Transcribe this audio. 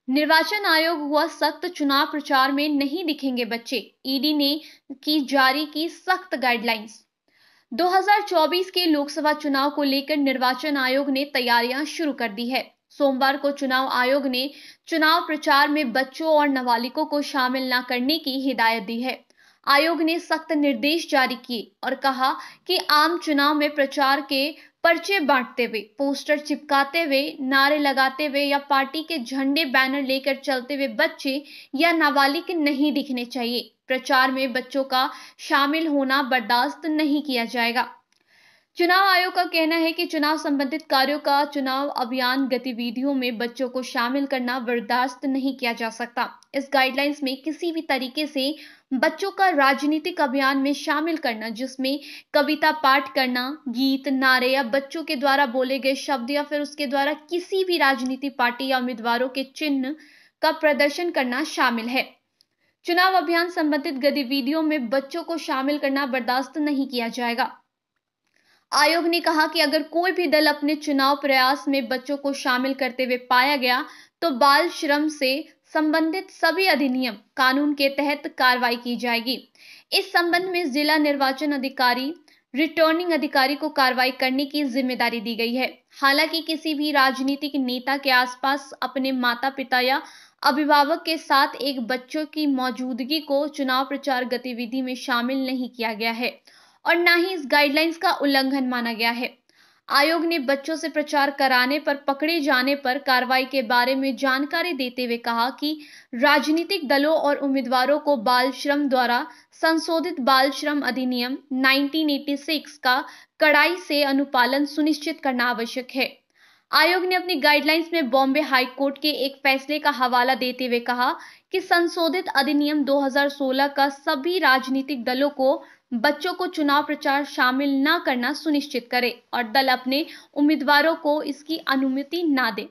निर्वाचन आयोग हुआ सख्त, चुनाव प्रचार में नहीं दिखेंगे बच्चे। ईडी ने जारी की सख्त गाइडलाइंस। 2024 के लोकसभा चुनाव को लेकर निर्वाचन आयोग ने तैयारियां शुरू कर दी है। सोमवार को चुनाव आयोग ने चुनाव प्रचार में बच्चों और नाबालिगों को शामिल न करने की हिदायत दी है। आयोग ने सख्त निर्देश जारी किए और कहा कि आम चुनाव में प्रचार के पर्चे बांटते हुए, पोस्टर चिपकाते हुए, नारे लगाते हुए या पार्टी के झंडे बैनर लेकर चलते हुए बच्चे या नाबालिग नहीं दिखने चाहिए। प्रचार में बच्चों का शामिल होना बर्दाश्त नहीं किया जाएगा। चुनाव आयोग का कहना है कि चुनाव संबंधित कार्यों का चुनाव अभियान गतिविधियों में बच्चों को शामिल करना बर्दाश्त नहीं किया जा सकता। इस गाइडलाइंस में किसी भी तरीके से बच्चों का राजनीतिक अभियान में शामिल करना, जिसमें कविता पाठ करना, गीत, नारे या बच्चों के द्वारा बोले गए शब्द या फिर उसके द्वारा किसी भी राजनीतिक पार्टी या उम्मीदवारों के चिन्ह का प्रदर्शन करना शामिल है। चुनाव अभियान संबंधित गतिविधियों में बच्चों को शामिल करना बर्दाश्त नहीं किया जाएगा। आयोग ने कहा कि अगर कोई भी दल अपने चुनाव प्रयास में बच्चों को शामिल करते हुए पाया गया तो बाल श्रम से संबंधित सभी अधिनियम कानून के तहत कार्रवाई की जाएगी। इस संबंध में जिला निर्वाचन अधिकारी, रिटर्निंग अधिकारी को कार्रवाई करने की जिम्मेदारी दी गई है। हालांकि किसी भी राजनीतिक नेता के आसपास अपने माता पिता या अभिभावक के साथ एक बच्चों की मौजूदगी को चुनाव प्रचार गतिविधि में शामिल नहीं किया गया है और न ही इस गाइडलाइंस का उल्लंघन माना गया है। आयोग ने बच्चों से प्रचार कराने पर पकड़े जाने पर कार्रवाई के बारे में जानकारी देते हुए कहा कि राजनीतिक दलों और उम्मीदवारों को बाल श्रम द्वारा संशोधित बाल श्रम अधिनियम 1986 का कड़ाई से अनुपालन सुनिश्चित करना आवश्यक है। आयोग ने अपनी गाइडलाइंस में बॉम्बे हाई कोर्ट के एक फैसले का हवाला देते हुए कहा कि संशोधित अधिनियम 2016 का सभी राजनीतिक दलों को बच्चों को चुनाव प्रचार शामिल न करना सुनिश्चित करे और दल अपने उम्मीदवारों को इसकी अनुमति न दे।